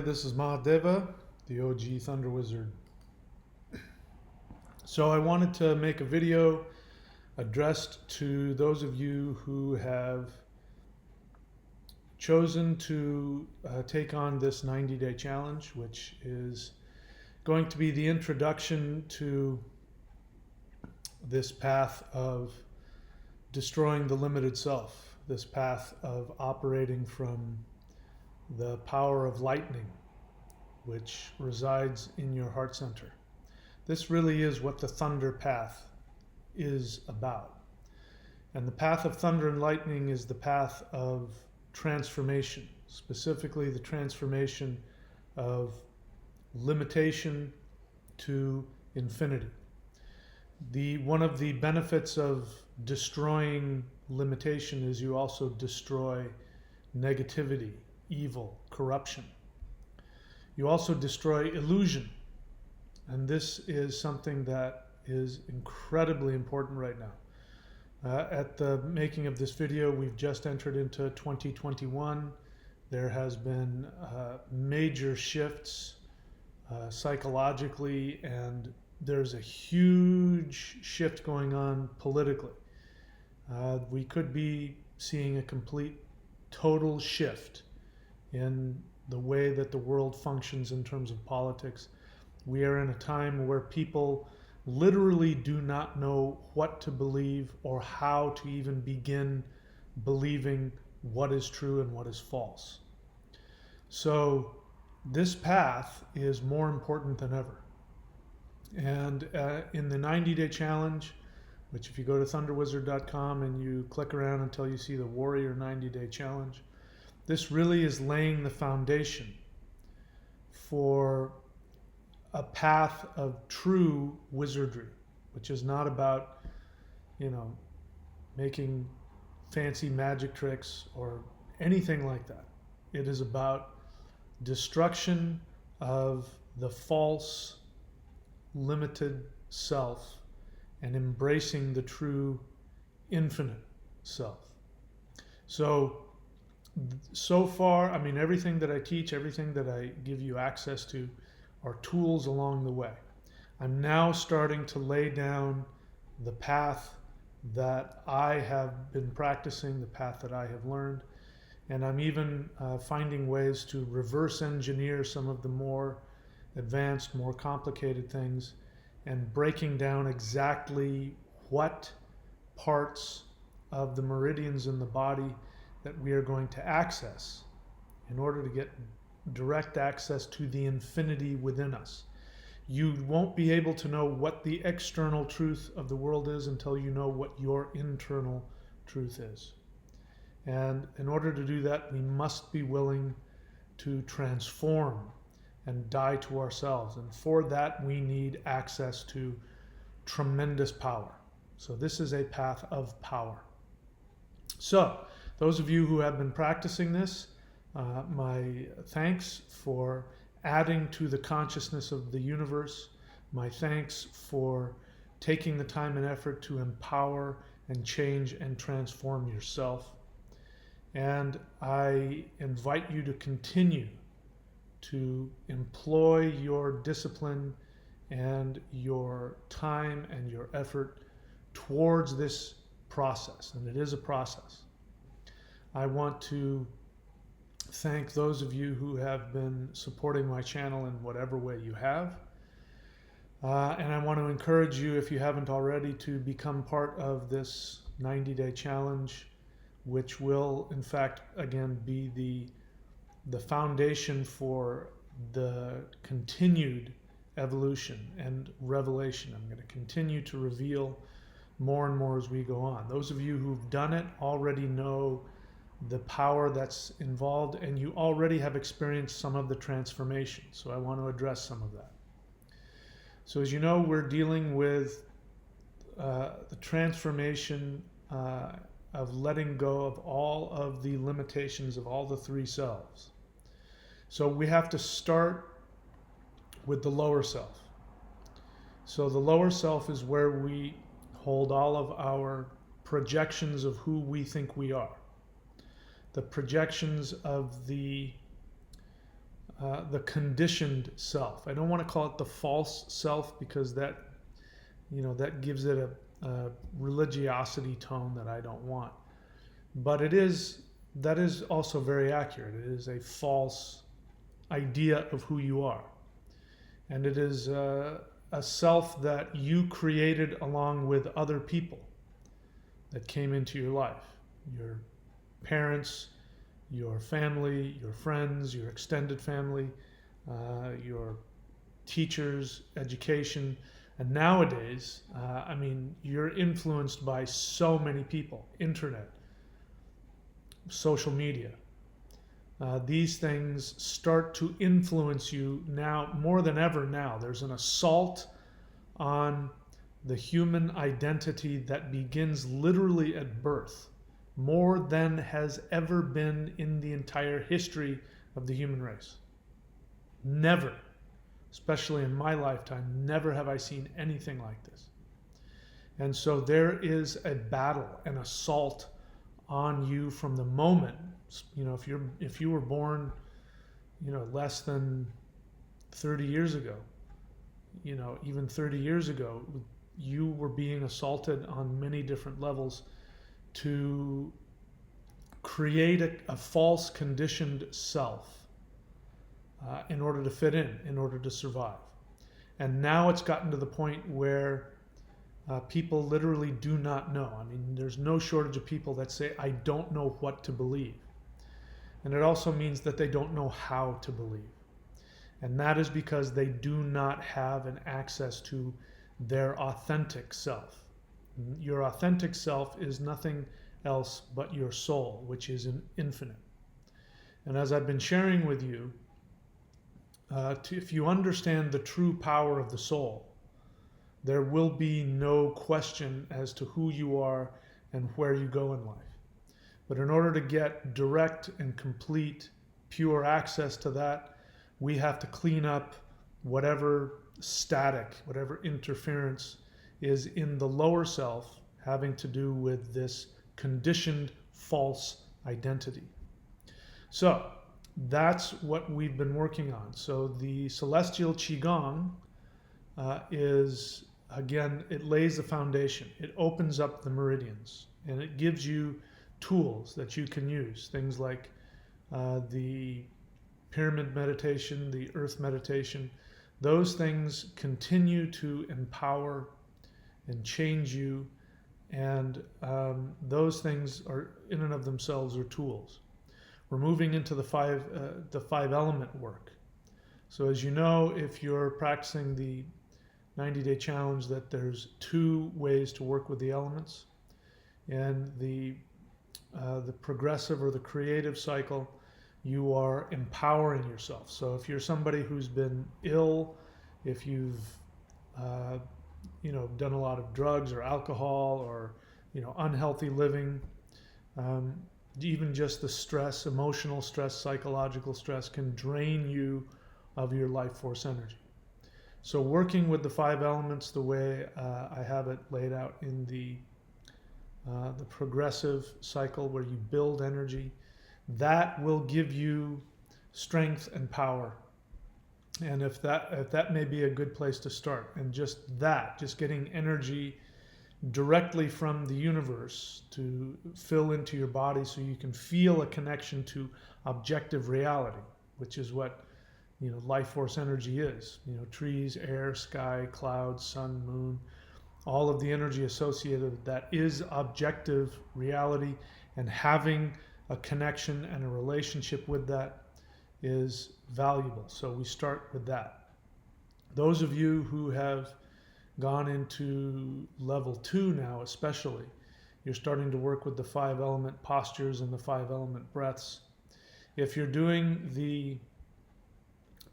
this is Mahadeva, the OG Thunder Wizard. So I wanted to make a video addressed to those of you who have chosen to take on this 90-day challenge, which is going to be the introduction to this path of destroying the limited self, this path of operating from the power of lightning, which resides in your heart center. This really is what the thunder path is about. And the path of thunder and lightning is the path of transformation, specifically the transformation of limitation to infinity. One of the benefits of destroying limitation is you also destroy negativity, evil, corruption. You also destroy illusion. And this is something that is incredibly important right now. At the making of this video, we've just entered into 2021. There has been major shifts psychologically, and there's a huge shift going on politically. We could be seeing a complete, total shift in the way that the world functions in terms of politics. We are in a time where people literally do not know what to believe or how to even begin believing what is true and what is false. So this path is more important than ever. And in the 90-day challenge, which if you go to thunderwizard.com and you click around until you see the Warrior 90-day challenge, this really is laying the foundation for a path of true wizardry, which is not about, making fancy magic tricks or anything like that. It is about destruction of the false, limited self and embracing the true, infinite self. So far, everything that I teach, everything that I give you access to are tools along the way. I'm now starting to lay down the path that I have been practicing, the path that I have learned, and I'm even finding ways to reverse engineer some of the more advanced, more complicated things, and breaking down exactly what parts of the meridians in the body that we are going to access in order to get direct access to the infinity within us. You won't be able to know what the external truth of the world is until you know what your internal truth is. And in order to do that, we must be willing to transform and die to ourselves. And for that, we need access to tremendous power. So this is a path of power. So those of you who have been practicing this, my thanks for adding to the consciousness of the universe. My thanks for taking the time and effort to empower and change and transform yourself. And I invite you to continue to employ your discipline and your time and your effort towards this process. And it is a process. I want to thank those of you who have been supporting my channel in whatever way you have. And I want to encourage you, if you haven't already, to become part of this 90-day challenge, which will, in fact, again, be the foundation for the continued evolution and revelation. I'm going to continue to reveal more and more as we go on. Those of you who've done it already know the power that's involved, and you already have experienced some of the transformation. So I want to address some of that. So as you know, we're dealing with the transformation of letting go of all of the limitations of all the three selves. So we have to start with the lower self. So the lower self is where we hold all of our projections of who we think we are. The projections of the the conditioned self. I don't want to call it the false self because that, that gives it a religiosity tone that I don't want. But that is also very accurate. It is a false idea of who you are. And it is a self that you created along with other people that came into your life. Your parents, your family, your friends, your extended family, your teachers, education. And nowadays, you're influenced by so many people, internet, social media. These things start to influence you now more than ever now. There's an assault on the human identity that begins literally at birth, more than has ever been in the entire history of the human race. Never, especially in my lifetime, never have I seen anything like this. And so there is a battle, an assault on you from the moment, if you were born, less than 30 years ago, even 30 years ago, you were being assaulted on many different levels to create a false conditioned self in order to fit in order to survive. And now it's gotten to the point where people literally do not know. There's no shortage of people that say, I don't know what to believe. And it also means that they don't know how to believe. And that is because they do not have an access to their authentic self. Your authentic self is nothing else but your soul, which is an infinite. And as I've been sharing with you, if you understand the true power of the soul, there will be no question as to who you are and where you go in life. But in order to get direct and complete, pure access to that, we have to clean up whatever static, whatever interference is in the lower self having to do with this conditioned false identity. So that's what we've been working on. So the celestial qigong is, again, it lays the foundation. It opens up the meridians and it gives you tools that you can use. Things like the pyramid meditation, the earth meditation. Those things continue to empower and change you, and those things are in and of themselves are tools. We're moving into the five element work. So as you know, if you're practicing the 90-day challenge, that there's 2 ways to work with the elements. And the progressive or the creative cycle, you are empowering yourself. So if you're somebody who's been ill, if you've done a lot of drugs or alcohol or unhealthy living, even just the stress, emotional stress, psychological stress can drain you of your life force energy. So working with the 5 elements the way I have it laid out in the progressive cycle, where you build energy, that will give you strength and power. And if that may be a good place to start, and just getting energy directly from the universe to fill into your body so you can feel a connection to objective reality, which is what life force energy is. Trees, air, sky, clouds, sun, moon, all of the energy associated with that is objective reality, and having a connection and a relationship with that is valuable. So we start with that. Those of you who have gone into level 2 now, especially, you're starting to work with the 5 element postures and the 5 element breaths. If you're doing the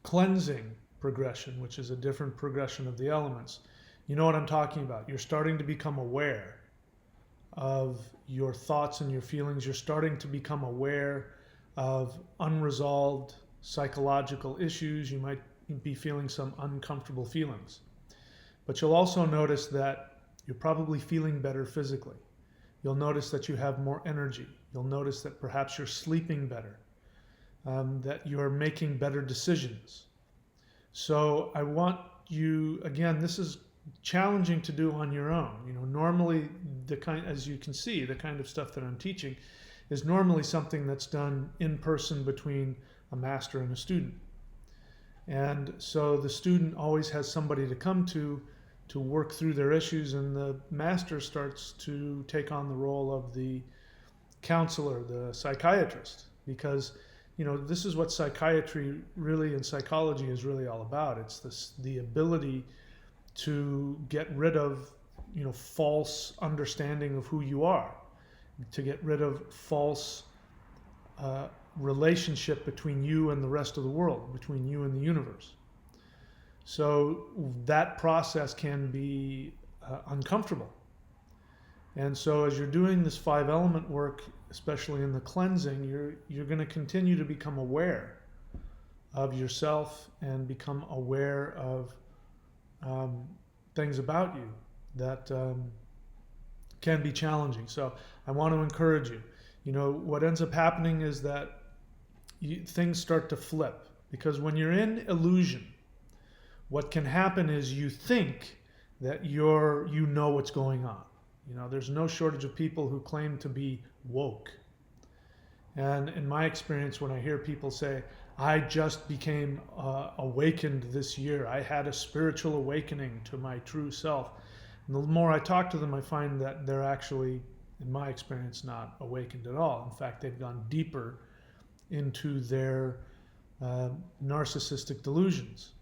cleansing progression, which is a different progression of the elements, you know what I'm talking about. You're starting to become aware of your thoughts and your feelings. You're starting to become aware of unresolved psychological issues. You might be feeling some uncomfortable feelings. But you'll also notice that you're probably feeling better physically. You'll notice that you have more energy. You'll notice that perhaps you're sleeping better. that you're making better decisions. So I want you, again, this is challenging to do on your own. Normally as you can see, the kind of stuff that I'm teaching is normally something that's done in person between a master and a student. And so the student always has somebody to come to work through their issues, and the master starts to take on the role of the counselor, the psychiatrist, because this is what psychiatry really and psychology is really all about. It's the ability to get rid of false understanding of who you are, to get rid of false relationship between you and the rest of the world, between you and the universe. So that process can be uncomfortable. And so as you're doing this 5-element work, especially in the cleansing, you're going to continue to become aware of yourself and become aware of things about you that can be challenging. So I want to encourage you. What ends up happening is that things start to flip, because when you're in illusion, what can happen is you think that you know what's going on. There's no shortage of people who claim to be woke. And in my experience, when I hear people say, I just became awakened this year, I had a spiritual awakening to my true self. And the more I talk to them, I find that they're actually, in my experience, not awakened at all. In fact, they've gone deeper into their narcissistic delusions.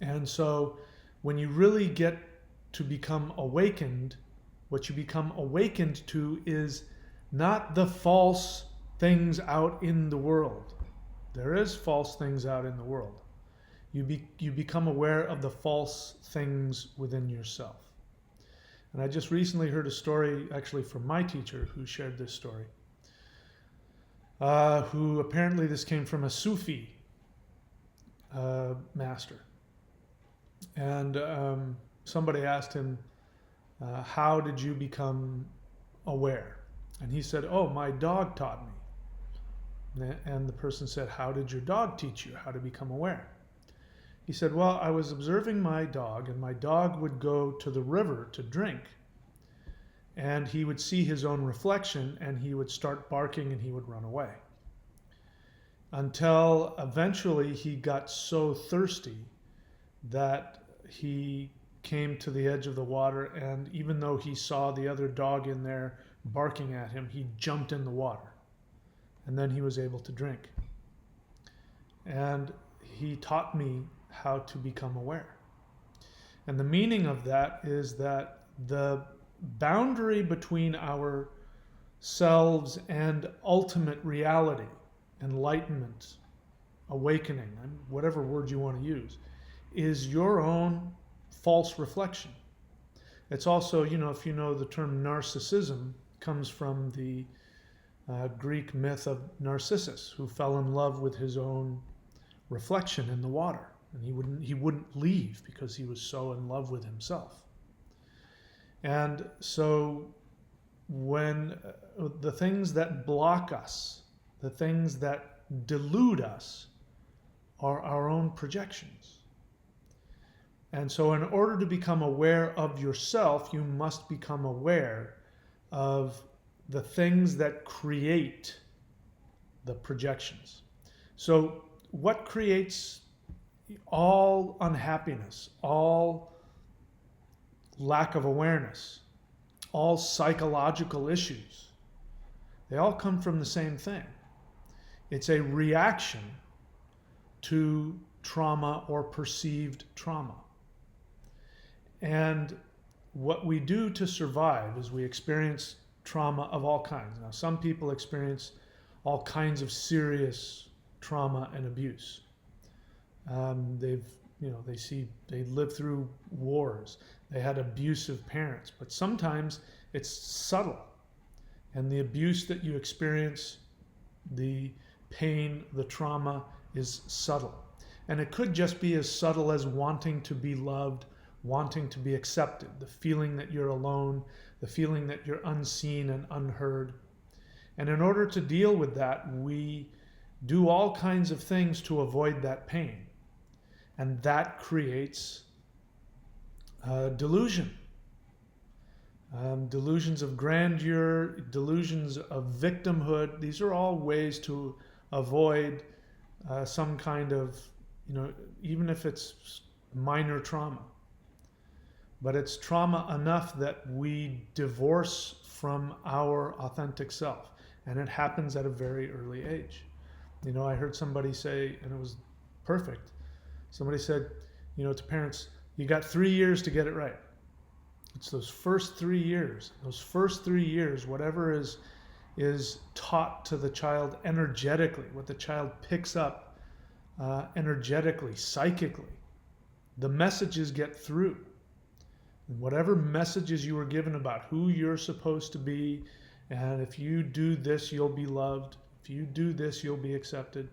And so when you really get to become awakened, what you become awakened to is not the false things out in the world. There is false things out in the world. You become aware of the false things within yourself. And I just recently heard a story, actually from my teacher, who shared this story, who apparently this came from a Sufi master. And somebody asked him, how did you become aware? And he said, oh, my dog taught me. And the person said, how did your dog teach you how to become aware? He said, well, I was observing my dog, and my dog would go to the river to drink. And he would see his own reflection, and he would start barking, and he would run away. Until eventually he got so thirsty that he came to the edge of the water, and even though he saw the other dog in there barking at him, he jumped in the water. And then he was able to drink. And he taught me how to become aware. And the meaning of that is that the boundary between ourselves and ultimate reality, enlightenment, awakening, whatever word you want to use, is your own false reflection. It's also, if you know the term narcissism, comes from the Greek myth of Narcissus, who fell in love with his own reflection in the water, and he wouldn't leave because he was so in love with himself. And so when the things that block us, the things that delude us, are our own projections. And so in order to become aware of yourself, you must become aware of the things that create the projections. So what creates all unhappiness, all lack of awareness, all psychological issues? They all come from the same thing. It's a reaction to trauma or perceived trauma. And what we do to survive is we experience trauma of all kinds. Now, some people experience all kinds of serious trauma and abuse. They lived through wars. They had abusive parents, but sometimes it's subtle. And the abuse that you experience, the pain, the trauma is subtle. And it could just be as subtle as wanting to be loved, wanting to be accepted, the feeling that you're alone, the feeling that you're unseen and unheard. And in order to deal with that, we do all kinds of things to avoid that pain. And that creates delusion. Delusions of grandeur, delusions of victimhood. These are all ways to avoid some kind of, even if it's minor trauma. But it's trauma enough that we divorce from our authentic self. And it happens at a very early age. I heard somebody say, and it was perfect. Somebody said, to parents, you got 3 years to get it right. It's those first 3 years. Those first 3 years, whatever is taught to the child energetically, what the child picks up energetically, psychically, the messages get through. And whatever messages you were given about who you're supposed to be, and if you do this, you'll be loved. If you do this, you'll be accepted.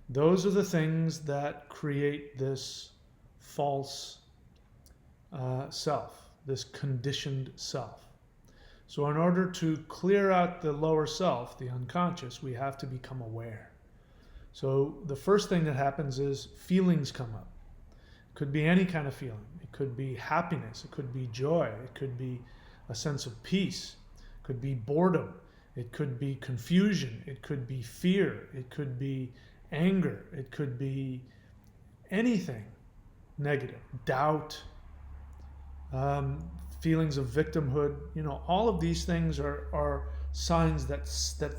Those are the things that create this false self, this conditioned self. So in order to clear out the lower self, the unconscious, we have to become aware. So the first thing that happens is feelings come up. It could be any kind of feeling. It could be happiness. It could be joy. It could be a sense of peace. It could be boredom. It could be confusion. It could be fear. It could be anger. It could be anything negative. Doubt. Feelings of victimhood. All of these things are signs that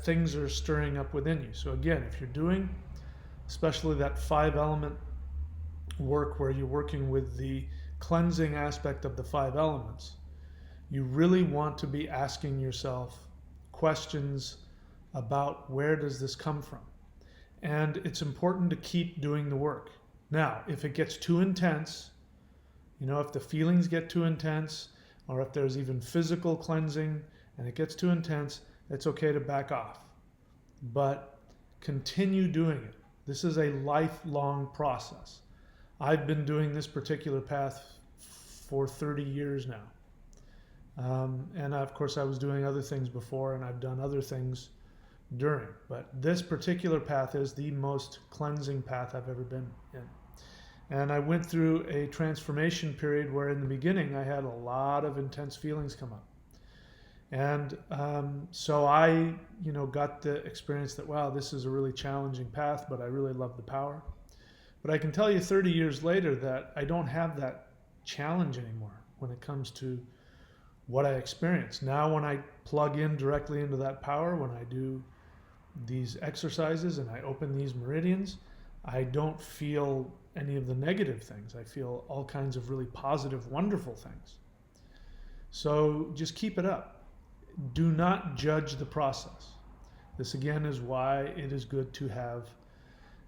things are stirring up within you. So again, if you're doing especially that 5-element work where you're working with the cleansing aspect of the 5 elements, you really want to be asking yourself questions about where does this come from? And it's important to keep doing the work. Now, if it gets too intense, if the feelings get too intense, or if there's even physical cleansing and it gets too intense, it's okay to back off. But continue doing it. This is a lifelong process. I've been doing this particular path for 30 years now. And of course, I was doing other things before, and I've done other things during. But this particular path is the most cleansing path I've ever been in. And I went through a transformation period where in the beginning I had a lot of intense feelings come up. And so I, got the experience that, wow, this is a really challenging path, but I really love the power. But I can tell you 30 years later that I don't have that challenge anymore when it comes to what I experience. Now when I plug in directly into that power, when I do these exercises and I open these meridians, I don't feel any of the negative things. I feel all kinds of really positive, wonderful things. So just keep it up. Do not judge the process. This again is why it is good to have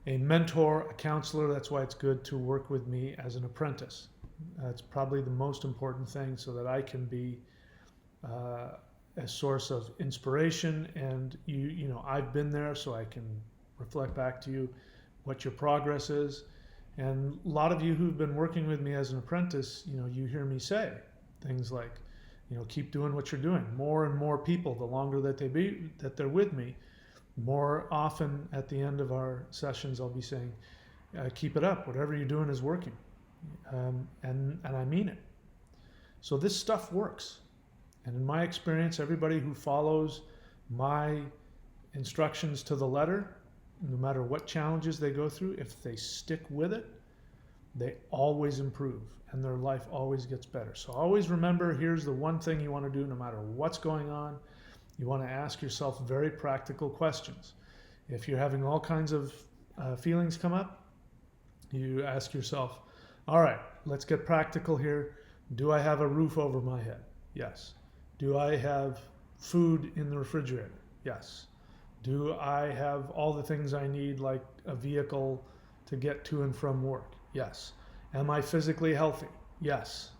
a mentor, a counselor. That's why it's good to work with me as an apprentice. That's probably the most important thing, so that I can be a source of inspiration. And I've been there, so I can reflect back to you what your progress is. And a lot of you who've been working with me as an apprentice, you hear me say things like, keep doing what you're doing. More and more people, the longer that they're with me, more often at the end of our sessions, I'll be saying, keep it up. Whatever you're doing is working. And I mean it. So this stuff works. And in my experience, everybody who follows my instructions to the letter, no matter what challenges they go through, if they stick with it, they always improve and their life always gets better. So always remember, here's the one thing you want to do no matter what's going on. You want to ask yourself very practical questions. If you're having all kinds of feelings come up, you ask yourself, all right, let's get practical here. Do I have a roof over my head? Yes. Do I have food in the refrigerator? Yes. Do I have all the things I need, like a vehicle to get to and from work? Yes. Am I physically healthy? Yes.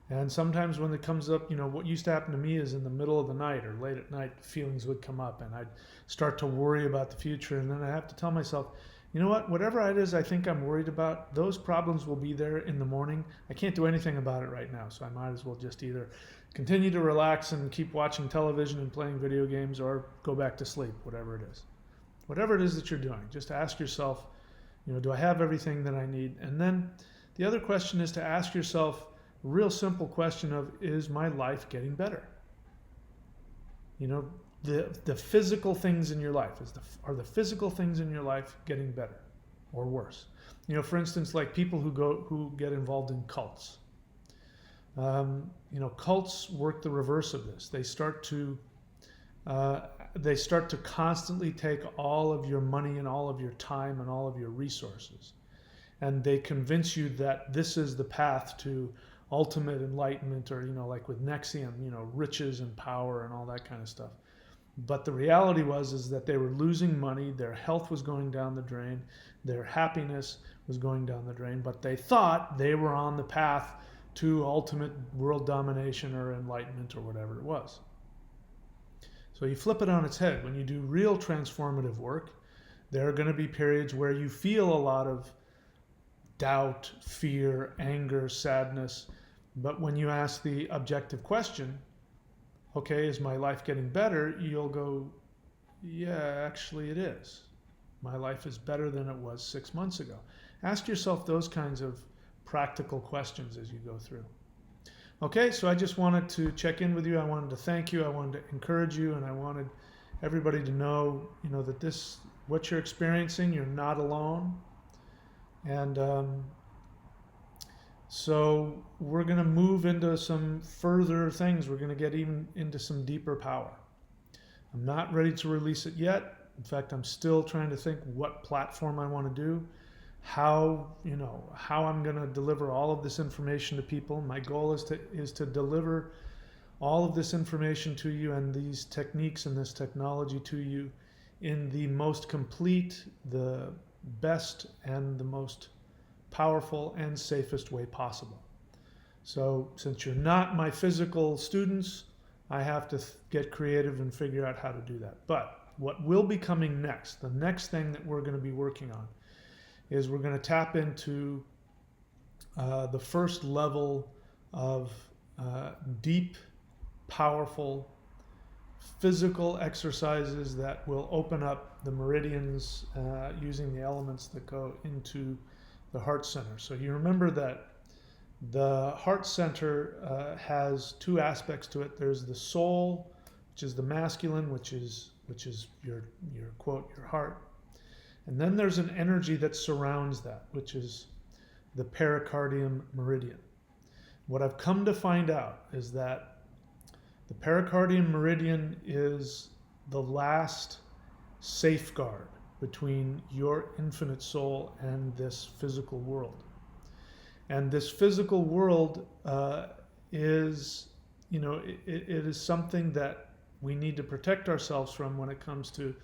And sometimes when it comes up, what used to happen to me is in the middle of the night or late at night, feelings would come up and I'd start to worry about the future. And then I have to tell myself, you know what, whatever it is I think I'm worried about, those problems will be there in the morning. I can't do anything about it right now. So I might as well just either continue to relax and keep watching television and playing video games or go back to sleep, whatever it is. whatever it is that you're doing, just ask yourself, do I have everything that I need? And then the other question is to ask yourself a real simple question of, is my life getting better? The physical things in your life, are the physical things in your life getting better or worse? For instance, like people who get involved in cults. Cults work the reverse of this. They start to constantly take all of your money and all of your time and all of your resources, and they convince you that this is the path to ultimate enlightenment, or like with Nexium, riches and power and all that kind of stuff. But the reality is that they were losing money, their health was going down the drain, their happiness was going down the drain, but they thought they were on the path to ultimate world domination or enlightenment or whatever it was. So you flip it on its head. When you do real transformative work, there are going to be periods where you feel a lot of doubt, fear, anger, sadness. But when you ask the objective question, okay, is my life getting better? You'll go, yeah, actually it is. My life is better than it was 6 months ago. Ask yourself those kinds of practical questions as you go through. Okay, so I just wanted to check in with you. I wanted to thank you. I wanted to encourage you, and I wanted everybody to know, that what you're experiencing, you're not alone. And so we're going to move into some further things. We're going to get even into some deeper power. I'm not ready to release it yet. In fact, I'm still trying to think what platform I want to do, how I'm going to deliver all of this information to people. My goal is to deliver all of this information to you and these techniques and this technology to you in the most complete, the best, and the most powerful and safest way possible. So since you're not my physical students, I have to get creative and figure out how to do that. But what will be coming next, the next thing that we're going to be working on, is we're going to tap into the first level of deep, powerful physical exercises that will open up the meridians using the elements that go into the heart center. So you remember that the heart center has two aspects to it. There's the soul, which is the masculine, which is your quote, your heart. And then there's an energy that surrounds that, which is the pericardium meridian. What I've come to find out is that the pericardium meridian is the last safeguard between your infinite soul and this physical world. And this physical world is, it is something that we need to protect ourselves from when it comes to,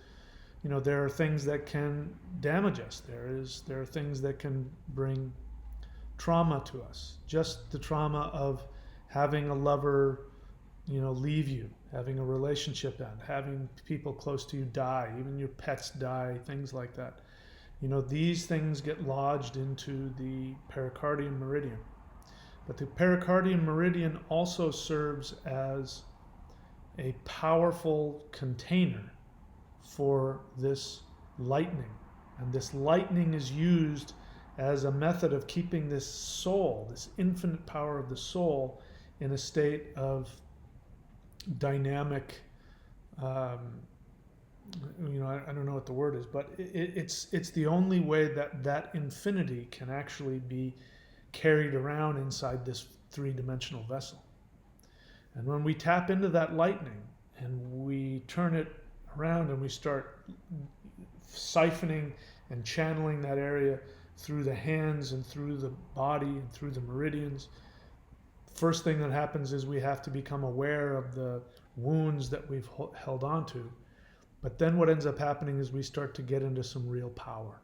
there are things that can damage us. There are things that can bring trauma to us. Just the trauma of having a lover, leave you, having a relationship end, having people close to you die, even your pets die, things like that. These things get lodged into the pericardium meridian. But the pericardium meridian also serves as a powerful container for this lightning. And this lightning is used as a method of keeping this soul, this infinite power of the soul, in a state of dynamic, I don't know what the word is, but it's the only way that infinity can actually be carried around inside this three-dimensional vessel. And when we tap into that lightning and we turn it around and we start siphoning and channeling that area through the hands and through the body and through the meridians, first thing that happens is we have to become aware of the wounds that we've held on to. But then what ends up happening is we start to get into some real power.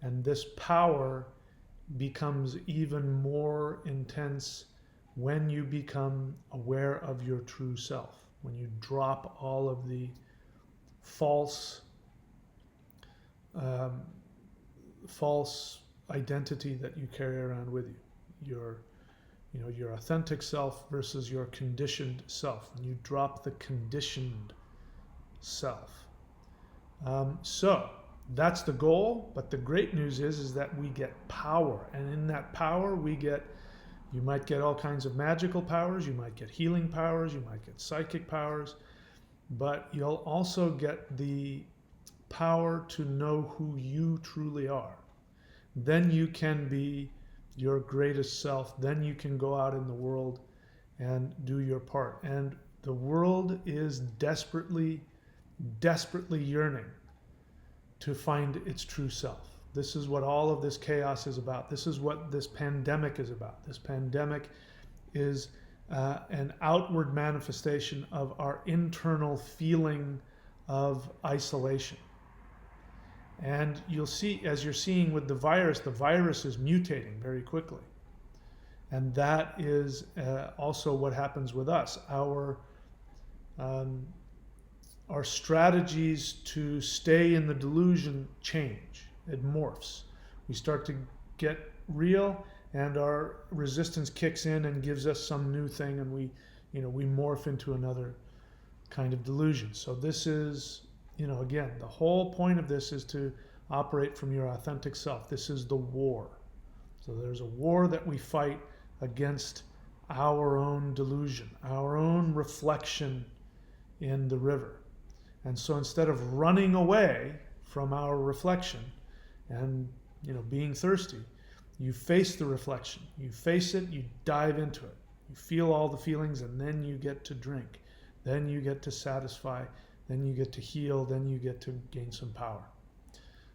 And this power becomes even more intense when you become aware of your true self, when you drop all of the false identity that you carry around with you. Your authentic self versus your conditioned self. When you drop the conditioned self, So that's the goal. But the great news is that we get power, and in that power you might get all kinds of magical powers, you might get healing powers, you might get psychic powers, but you'll also get the power to know who you truly are. Then you can be your greatest self. Then you can go out in the world and do your part. And the world is desperately, desperately yearning to find its true self. This is what all of this chaos is about. This is what this pandemic is about. This pandemic is an outward manifestation of our internal feeling of isolation. And you'll see, as you're seeing with the virus is mutating very quickly. And that is also what happens with us. Our strategies to stay in the delusion change. It morphs. We start to get real, and our resistance kicks in and gives us some new thing, and we morph into another kind of delusion. So this is, again, the whole point of this is to operate from your authentic self. This is the war. So there's a war that we fight against our own delusion, our own reflection in the river. And so instead of running away from our reflection and being thirsty, you face the reflection. You face it, you dive into it. You feel all the feelings, and then you get to drink. Then you get to satisfy. Then you get to heal. Then you get to gain some power.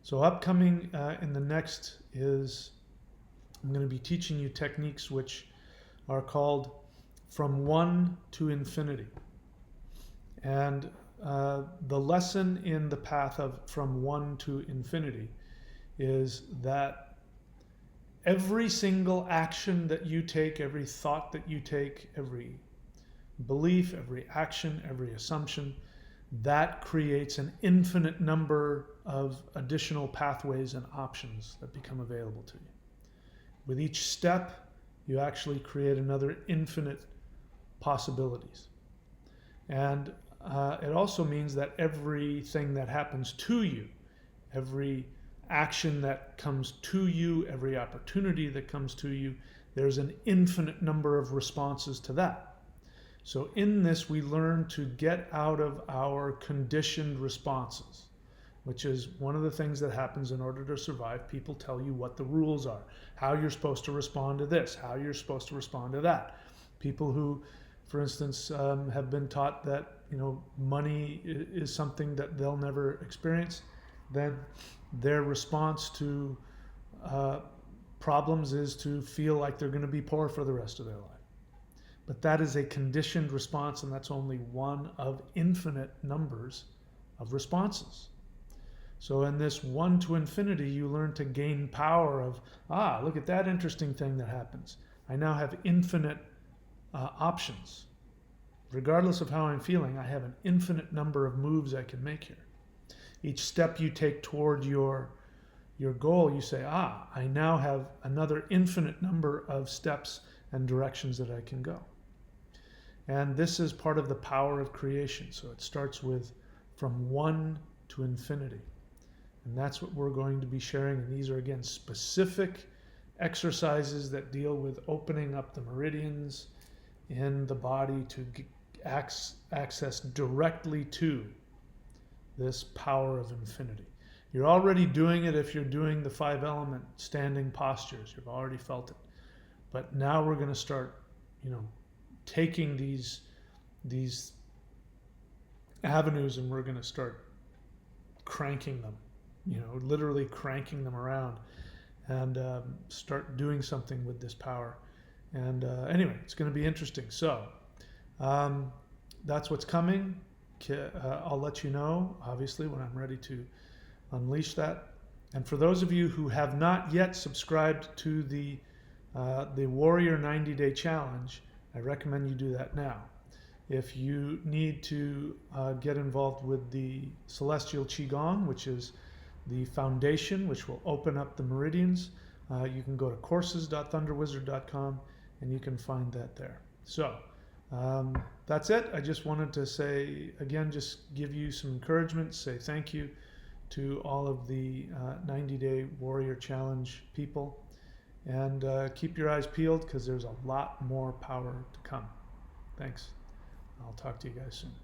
So upcoming in the next is I'm going to be teaching you techniques which are called From One to Infinity. And the lesson in the path of From One to Infinity is that every single action that you take, every thought that you take, every belief, every action, every assumption, that creates an infinite number of additional pathways and options that become available to you. With each step, you actually create another infinite possibilities. And it also means that everything that happens to you, every action that comes to you, every opportunity that comes to you, there's an infinite number of responses to that. So in this, we learn to get out of our conditioned responses, which is one of the things that happens in order to survive. People tell you what the rules are, how you're supposed to respond to this, how you're supposed to respond to that. People who, for instance, have been taught that money is something that they'll never experience, then their response to problems is to feel like they're going to be poor for the rest of their life. But that is a conditioned response, and that's only one of infinite numbers of responses. So in this one to infinity, you learn to gain power of, look at that interesting thing that happens. I now have infinite options. Regardless of how I'm feeling, I have an infinite number of moves I can make here. Each step you take toward your goal, you say, I now have another infinite number of steps and directions that I can go. And this is part of the power of creation. So it starts with from one to infinity. And that's what we're going to be sharing. And these are, again, specific exercises that deal with opening up the meridians in the body to access directly to this power of infinity. You're already doing it if you're doing the 5-element standing postures. You've already felt it. But now we're going to start, taking these avenues, and we're going to start cranking them, literally cranking them around, and start doing something with this power. And anyway, it's going to be interesting. So that's what's coming. I'll let you know, obviously, when I'm ready to unleash that. And for those of you who have not yet subscribed to the Warrior 90-Day Challenge, I recommend you do that now. If you need to get involved with the Celestial Qigong, which is the foundation, which will open up the meridians, you can go to courses.thunderwizard.com and you can find that there. So that's it. I just wanted to say, again, just give you some encouragement, say thank you to all of the 90-day Warrior Challenge people. And keep your eyes peeled because there's a lot more power to come. Thanks. I'll talk to you guys soon.